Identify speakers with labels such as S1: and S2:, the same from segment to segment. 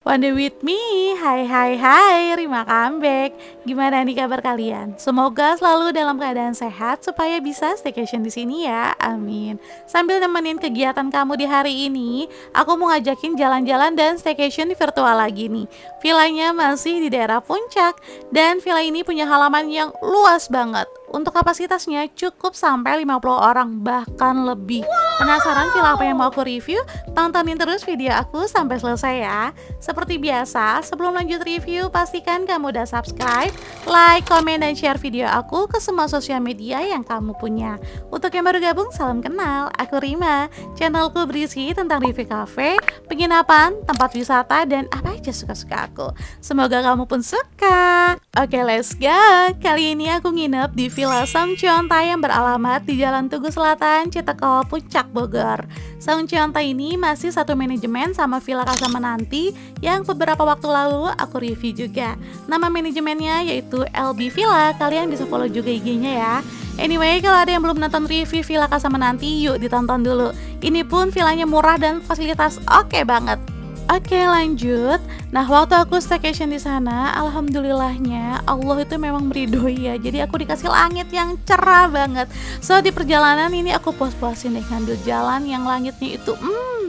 S1: Wonder with me, hai hai hai, Rima comeback. Gimana nih kabar kalian? Semoga selalu dalam keadaan sehat supaya bisa staycation di sini ya, amin. Sambil nemenin kegiatan kamu di hari ini, aku mau ngajakin jalan-jalan dan staycation di virtual lagi nih. Villanya masih di daerah Puncak dan villa ini punya halaman yang luas banget. Untuk kapasitasnya cukup sampai 50 orang bahkan lebih. Penasaran villa apa yang mau aku review? Tontonin terus video aku sampai selesai ya. Seperti biasa, sebelum lanjut review, pastikan kamu udah subscribe, like, komen, dan share video aku ke semua sosial media yang kamu punya. Untuk yang baru gabung, salam kenal, aku Rima. Channelku berisi tentang review cafe, penginapan, tempat wisata, dan apa aja suka-suka aku. Semoga kamu pun suka. Oke, let's go. Kali ini aku nginep di Villa Saungcionta yang beralamat di Jalan Tugu Selatan, Citeko, Puncak Bogor. Saungcionta ini masih satu manajemen sama Villa Casa Menanti yang beberapa waktu lalu aku review juga. Nama manajemennya yaitu LB Villa, kalian bisa follow juga IG-nya ya. Anyway, kalau ada yang belum nonton review Villa Casa Menanti, yuk ditonton dulu. Ini pun villanya murah dan fasilitas oke banget. Oke, lanjut. Nah, waktu aku staycation di sana, alhamdulillahnya Allah itu memang meridhoi ya. Jadi aku dikasih langit yang cerah banget. So di perjalanan ini aku puas-puasin deh ngambil jalan yang langitnya itu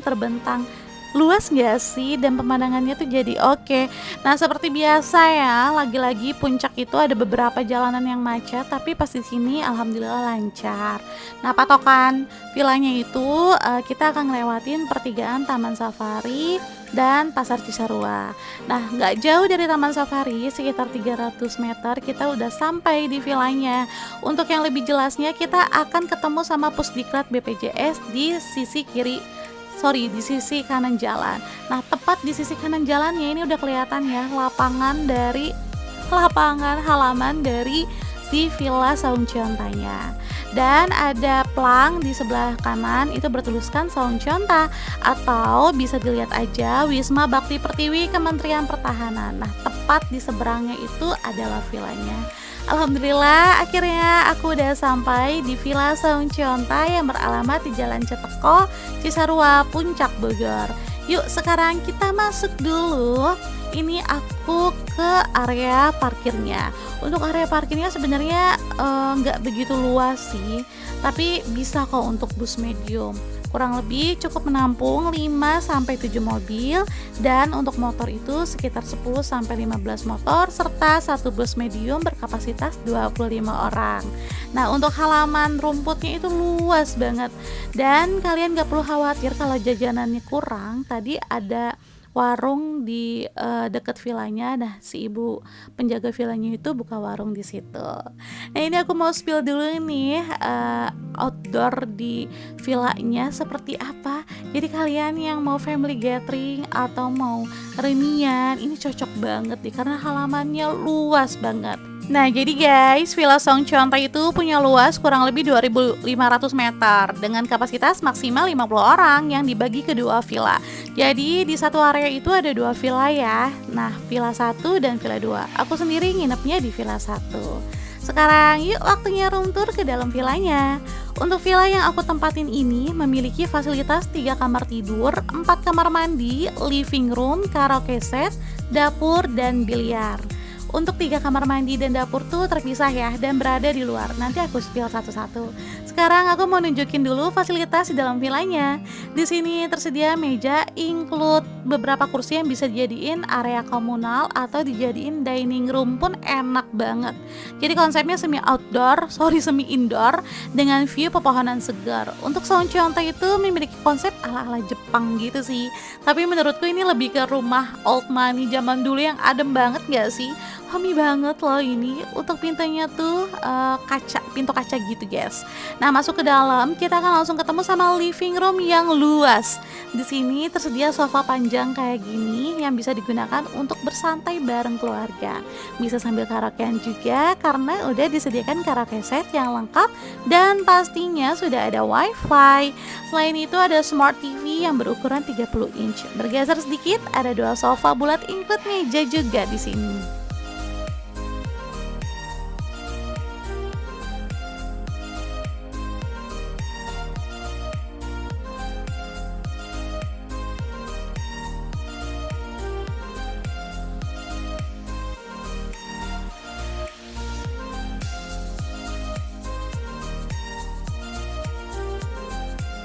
S1: terbentang. Luas gak sih? Dan pemandangannya tuh jadi oke. Nah, seperti biasa ya, lagi-lagi Puncak itu ada beberapa jalanan yang macet, tapi pas di sini alhamdulillah lancar. Nah, patokan villanya itu kita akan ngelewatin pertigaan Taman Safari dan Pasar Cisarua. Nah, nggak jauh dari Taman Safari, sekitar 300 meter kita udah sampai di villanya. Untuk yang lebih jelasnya, kita akan ketemu sama Pusdiklat BPJS di sisi di sisi kanan jalan. Nah, tepat di sisi kanan jalannya ini udah kelihatan ya lapangan halaman dari si Villa Saungciontanya. Dan ada plang di sebelah kanan itu bertuliskan Saungcionta, atau bisa dilihat aja Wisma Bakti Pertiwi Kementerian Pertahanan. Nah, tepat di seberangnya itu adalah villanya. Alhamdulillah akhirnya aku udah sampai di Villa Saungcionta yang beralamat di Jalan Citeko, Cisarua, Puncak Bogor. Yuk sekarang kita masuk dulu. Ini aku ke area parkirnya. Untuk area parkirnya sebenarnya nggak begitu luas sih, tapi bisa kok untuk bus medium. Kurang lebih cukup menampung 5-7 mobil, dan untuk motor itu sekitar 10-15 motor serta satu bus medium berkapasitas 25 orang. Nah, untuk halaman rumputnya itu luas banget, dan kalian gak perlu khawatir kalau jajanannya kurang. Tadi ada warung di dekat villanya. Nah, si ibu penjaga villanya itu buka warung di situ. Nah, ini aku mau spill dulu nih outdoor di villanya seperti apa. Jadi kalian yang mau family gathering atau mau reunian, ini cocok banget nih karena halamannya luas banget. Nah, jadi guys, Villa Saungcionta itu punya luas kurang lebih 2.500 meter dengan kapasitas maksimal 50 orang yang dibagi ke dua villa. Jadi di satu area itu ada dua villa ya. Nah, Villa 1 dan Villa 2. Aku sendiri nginepnya di Villa 1. Sekarang yuk waktunya room tour ke dalam villanya. Untuk villa yang aku tempatin ini memiliki fasilitas 3 kamar tidur, 4 kamar mandi, living room, karaoke set, dapur, dan biliar. Untuk 3 kamar mandi dan dapur tuh terpisah ya dan berada di luar. Nanti aku spill satu-satu. Sekarang aku mau nunjukin dulu fasilitas di dalam villanya. Di sini tersedia meja, include beberapa kursi yang bisa dijadiin area komunal atau dijadiin dining room pun enak banget. Jadi konsepnya semi indoor dengan view pepohonan segar. Untuk Saungcionta itu memiliki konsep ala-ala Jepang gitu sih. Tapi menurutku ini lebih ke rumah old money zaman dulu yang adem banget gak sih? Homey banget loh ini. Untuk pintunya tuh pintu kaca gitu guys. Nah, masuk ke dalam kita akan langsung ketemu sama living room yang luas. Di sini tersedia sofa panjang kayak gini yang bisa digunakan untuk bersantai bareng keluarga. Bisa sambil karaokean juga karena udah disediakan karaoke set yang lengkap dan pastinya sudah ada wifi. Selain itu ada smart TV yang berukuran 30 inch. Bergeser sedikit ada 2 sofa bulat include meja juga di sini.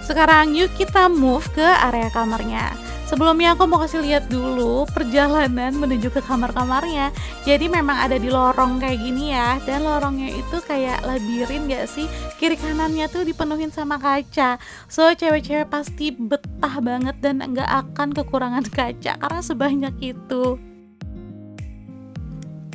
S1: Sekarang yuk kita move ke area kamarnya. Sebelumnya aku mau kasih lihat dulu perjalanan menuju ke kamar-kamarnya. Jadi memang ada di lorong kayak gini ya. Dan lorongnya itu kayak labirin gak sih? Kiri kanannya tuh dipenuhin sama kaca. So cewek-cewek pasti betah banget dan nggak akan kekurangan kaca karena sebanyak itu.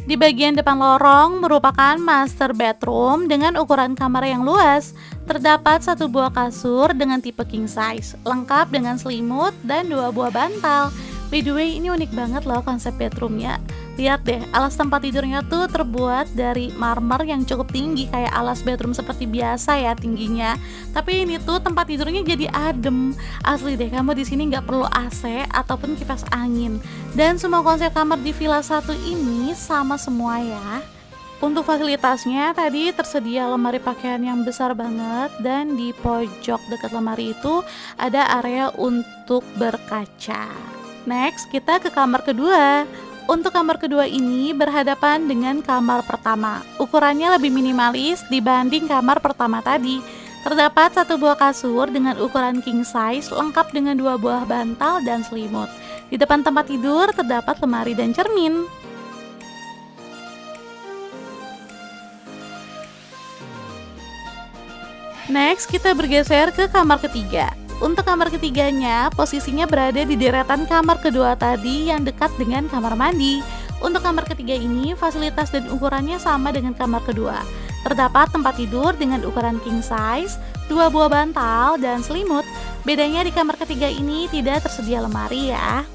S1: Di bagian depan lorong merupakan master bedroom dengan ukuran kamar yang luas. Terdapat satu buah kasur dengan tipe king size, lengkap dengan selimut dan dua buah bantal. By the way, ini unik banget loh konsep bedroomnya. Lihat deh, alas tempat tidurnya tuh terbuat dari marmer yang cukup tinggi kayak alas bedroom seperti biasa ya tingginya. Tapi ini tuh tempat tidurnya jadi adem. Asli deh, kamu di sini nggak perlu AC ataupun kipas angin. Dan semua konsep kamar di villa satu ini sama semua ya. Untuk fasilitasnya tadi tersedia lemari pakaian yang besar banget dan di pojok dekat lemari itu ada area untuk berkaca. Next, kita ke kamar kedua. Untuk kamar kedua ini berhadapan dengan kamar pertama. Ukurannya lebih minimalis dibanding kamar pertama tadi. Terdapat satu buah kasur dengan ukuran king size lengkap dengan dua buah bantal dan selimut. Di depan tempat tidur terdapat lemari dan cermin. Next, kita bergeser ke kamar ketiga. Untuk kamar ketiganya, posisinya berada di deretan kamar kedua tadi yang dekat dengan kamar mandi. Untuk kamar ketiga ini, fasilitas dan ukurannya sama dengan kamar kedua. Terdapat tempat tidur dengan ukuran king size, dua buah bantal, dan selimut. Bedanya di kamar ketiga ini tidak tersedia lemari ya.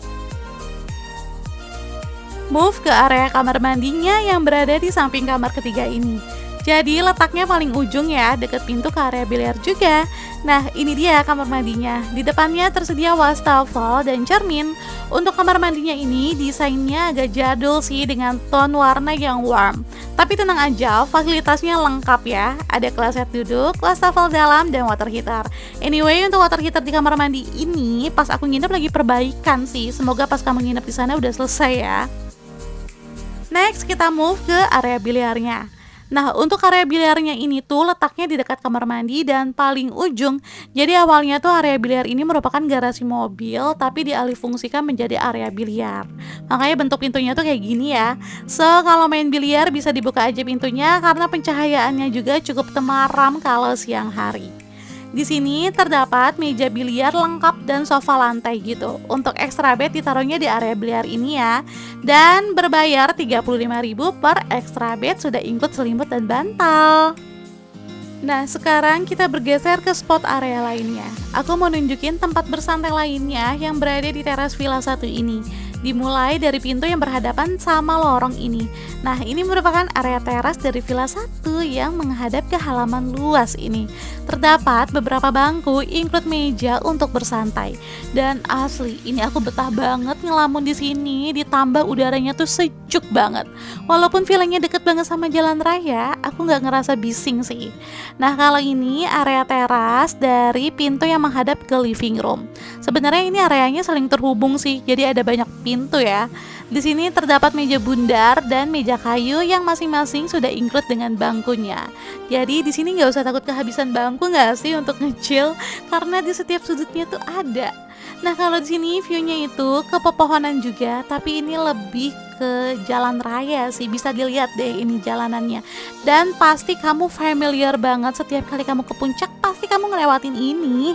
S1: Move ke area kamar mandinya yang berada di samping kamar ketiga ini. Jadi letaknya paling ujung ya, deket pintu ke area biliar juga. Nah, ini dia kamar mandinya. Di depannya tersedia wastafel dan cermin. Untuk kamar mandinya ini desainnya agak jadul sih dengan tone warna yang warm. Tapi tenang aja, fasilitasnya lengkap ya. Ada kloset duduk, wastafel dalam, dan water heater. Anyway, untuk water heater di kamar mandi ini pas aku nginep lagi perbaikan sih. Semoga pas kamu nginep di sana udah selesai ya. Next, kita move ke area biliarnya. Nah, untuk area biliarnya ini tuh letaknya di dekat kamar mandi dan paling ujung. Jadi awalnya tuh area biliar ini merupakan garasi mobil, tapi dialihfungsikan menjadi area biliar. Makanya bentuk pintunya tuh kayak gini ya. So, kalau main biliar bisa dibuka aja pintunya karena pencahayaannya juga cukup temaram kalau siang hari. Di sini terdapat meja biliar lengkap dan sofa lantai gitu. Untuk extra bed ditaruhnya di area biliar ini ya. Dan berbayar 35.000 per extra bed sudah include selimut dan bantal. Nah, sekarang kita bergeser ke spot area lainnya. Aku mau nunjukin tempat bersantai lainnya yang berada di teras villa satu ini. Dimulai dari pintu yang berhadapan sama lorong ini. Nah, ini merupakan area teras dari villa satu yang menghadap ke halaman luas ini. Terdapat beberapa bangku, include meja untuk bersantai. Dan asli, ini aku betah banget ngelamun di sini, ditambah udaranya tuh sejuk banget. Walaupun villanya deket banget sama jalan raya, aku nggak ngerasa bising sih. Nah, kalau ini area teras dari pintu yang menghadap ke living room. Sebenarnya ini areanya saling terhubung sih, jadi ada banyak pintu ya. Di sini terdapat meja bundar dan meja kayu yang masing-masing sudah include dengan bangkunya. Jadi di sini nggak usah takut kehabisan bangku nggak sih untuk nge-chill, karena di setiap sudutnya tuh ada. Nah, kalau di sini view-nya itu ke pepohonan juga, tapi ini lebih ke jalan raya sih, bisa dilihat deh ini jalanannya. Dan pasti kamu familiar banget setiap kali kamu ke puncak, pasti kamu ngelewatin ini.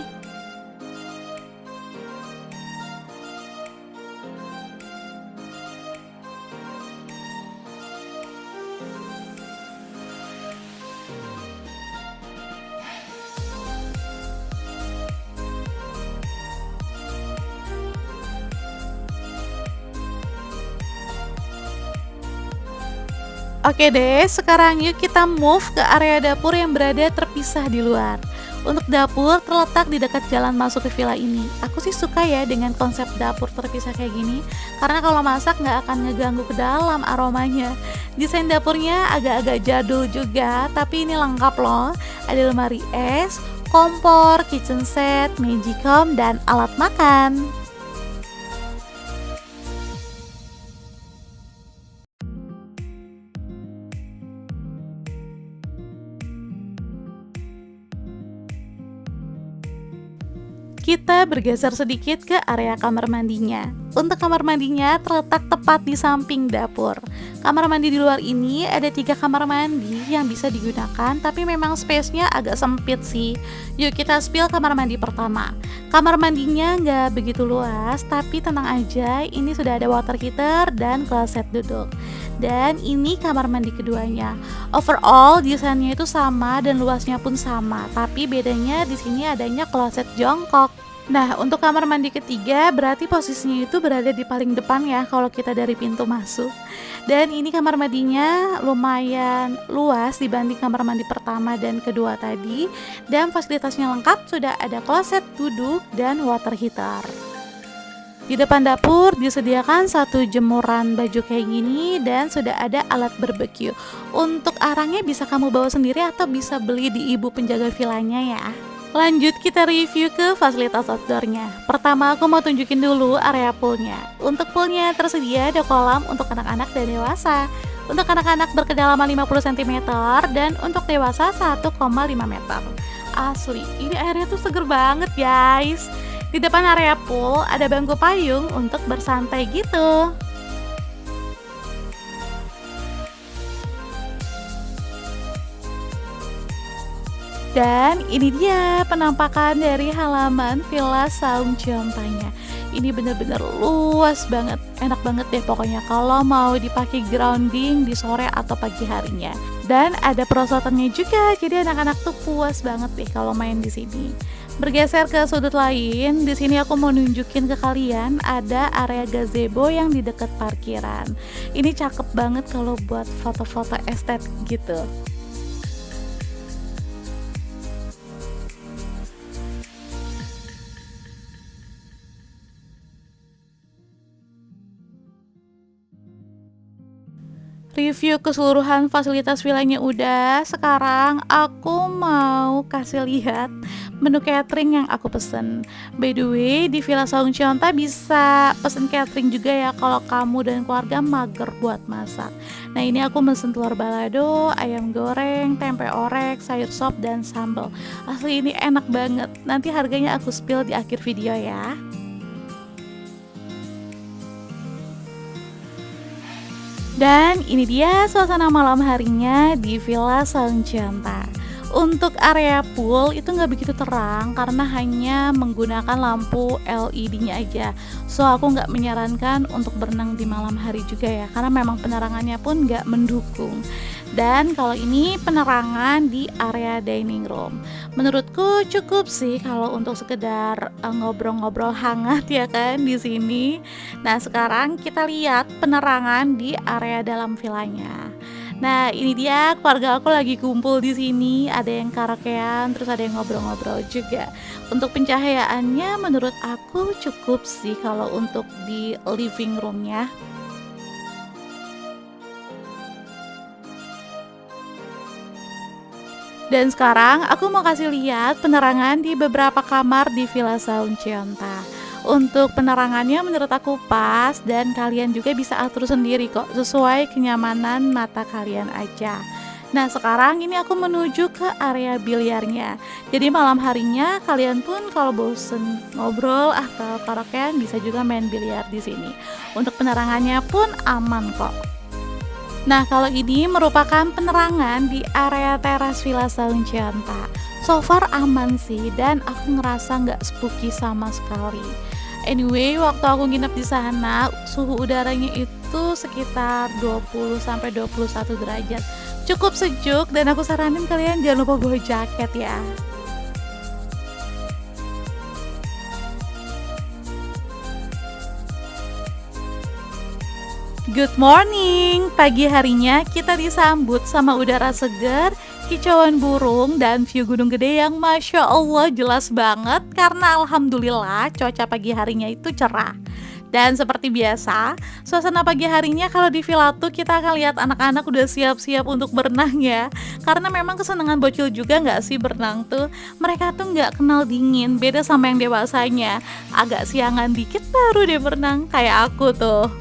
S1: Oke deh, sekarang yuk kita move ke area dapur yang berada terpisah di luar. Untuk dapur terletak di dekat jalan masuk ke villa ini. Aku sih suka ya dengan konsep dapur terpisah kayak gini, karena kalau masak nggak akan ngeganggu ke dalam aromanya. Desain dapurnya agak-agak jadul juga, tapi ini lengkap loh. Ada lemari es, kompor, kitchen set, magicom, dan alat makan. Kita bergeser sedikit ke area kamar mandinya. Untuk kamar mandinya terletak tepat di samping dapur. Kamar mandi di luar ini ada 3 kamar mandi yang bisa digunakan, tapi memang space-nya agak sempit sih. Yuk kita spill kamar mandi pertama. Kamar mandinya nggak begitu luas, tapi tenang aja, ini sudah ada water heater dan kloset duduk. Dan ini kamar mandi keduanya. Overall desainnya itu sama dan luasnya pun sama, tapi bedanya di sini adanya kloset jongkok. Nah, untuk kamar mandi ketiga berarti posisinya itu berada di paling depan ya kalau kita dari pintu masuk. Dan ini kamar mandinya lumayan luas dibanding kamar mandi pertama dan kedua tadi. Dan fasilitasnya lengkap, sudah ada kloset duduk dan water heater. Di depan dapur disediakan satu jemuran baju kayak gini dan sudah ada alat barbeque. Untuk arangnya bisa kamu bawa sendiri atau bisa beli di ibu penjaga vilanya ya. Lanjut kita review ke fasilitas outdoornya. Pertama aku mau tunjukin dulu area poolnya. Untuk poolnya tersedia ada kolam untuk anak-anak dan dewasa. Untuk anak-anak berkedalaman 50 cm dan untuk dewasa 1,5 meter. Asli, ini airnya tuh seger banget guys. Di depan area pool ada bangku payung untuk bersantai gitu. Dan ini dia penampakan dari halaman Villa Saung Ciontanya. Ini bener-bener luas banget, enak banget deh pokoknya kalau mau dipakai grounding di sore atau pagi harinya. Dan ada perosotannya juga, jadi anak-anak tuh puas banget deh kalau main di sini. Bergeser ke sudut lain, di sini aku mau nunjukin ke kalian ada area gazebo yang di dekat parkiran. Ini cakep banget kalau buat foto-foto estetik gitu. Review keseluruhan fasilitas villanya udah. Sekarang aku mau kasih lihat menu catering yang aku pesen. By the way, di Villa Saung Cionta bisa pesen catering juga ya kalau kamu dan keluarga mager buat masak. Nah ini aku pesen telur balado, ayam goreng, tempe orek, sayur sop, dan sambal. Asli ini enak banget. Nanti harganya aku spill di akhir video ya. Dan ini dia suasana malam harinya di Villa Saung Cionta. Untuk area pool itu nggak begitu terang karena hanya menggunakan lampu LED-nya aja. So aku nggak menyarankan untuk berenang di malam hari juga ya, karena memang penerangannya pun nggak mendukung. Dan kalau ini penerangan di area dining room. Menurutku cukup sih kalau untuk sekedar ngobrol-ngobrol hangat ya kan di sini. Nah sekarang kita lihat penerangan di area dalam villanya. Nah ini dia keluarga aku lagi kumpul di sini, ada yang karaokean, terus ada yang ngobrol-ngobrol juga. Untuk pencahayaannya menurut aku cukup sih kalau untuk di living roomnya. Dan sekarang aku mau kasih lihat penerangan di beberapa kamar di Villa Saung Cionta. Untuk penerangannya menurut aku pas dan kalian juga bisa atur sendiri kok, sesuai kenyamanan mata kalian aja. Nah sekarang ini aku menuju ke area biliarnya. Jadi malam harinya kalian pun kalau bosen ngobrol atau karaokean bisa juga main biliar di sini. Untuk penerangannya pun aman kok. Nah kalau ini merupakan penerangan di area teras Villa Saung Cionta. So far aman sih dan aku ngerasa nggak spooky sama sekali. Anyway, waktu aku nginep di sana, suhu udaranya itu sekitar 20-21 derajat. Cukup sejuk dan aku saranin kalian jangan lupa bawa jaket ya. Good morning, pagi harinya kita disambut sama udara segar, kicauan burung, dan view Gunung Gede yang Masya Allah jelas banget karena alhamdulillah cuaca pagi harinya itu cerah. Dan seperti biasa, suasana pagi harinya kalau di villa tuh kita akan lihat anak-anak udah siap-siap untuk berenang ya. Karena memang kesenangan bocil juga nggak sih berenang tuh. Mereka tuh nggak kenal dingin, beda sama yang dewasanya. Agak siangan dikit baru deh berenang, kayak aku tuh.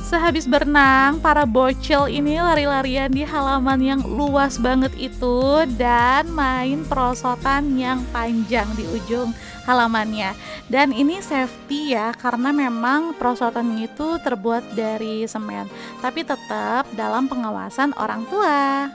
S1: Sehabis berenang, para bocil ini lari-larian di halaman yang luas banget itu dan main perosotan yang panjang di ujung halamannya. Dan ini safety ya, karena memang perosotannya itu terbuat dari semen, tapi tetap dalam pengawasan orang tua.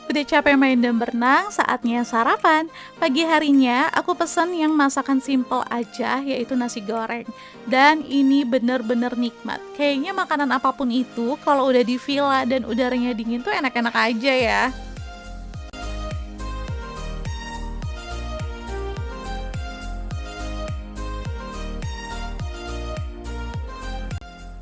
S1: Udah capek main dan berenang, saatnya sarapan. Pagi harinya aku pesen yang masakan simple aja, yaitu nasi goreng. Dan ini bener-bener nikmat. Kayaknya makanan apapun itu, kalau udah di villa dan udaranya dingin tuh enak-enak aja ya.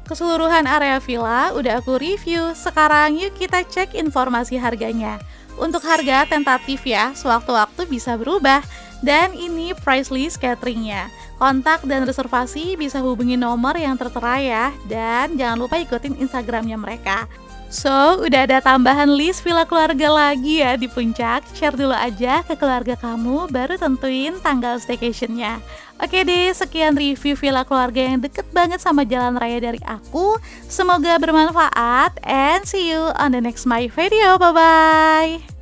S1: Keseluruhan area villa udah aku review. Sekarang yuk kita cek informasi harganya. Untuk harga tentatif ya, sewaktu-waktu bisa berubah. Dan ini price list cateringnya. Kontak dan reservasi bisa hubungi nomor yang tertera ya. Dan jangan lupa ikutin Instagramnya mereka. So, udah ada tambahan list villa keluarga lagi ya di puncak. Share dulu aja ke keluarga kamu, baru tentuin tanggal staycationnya. Oke deh, sekian review villa keluarga yang deket banget sama jalan raya dari aku. Semoga bermanfaat and see you on the next my video. Bye-bye.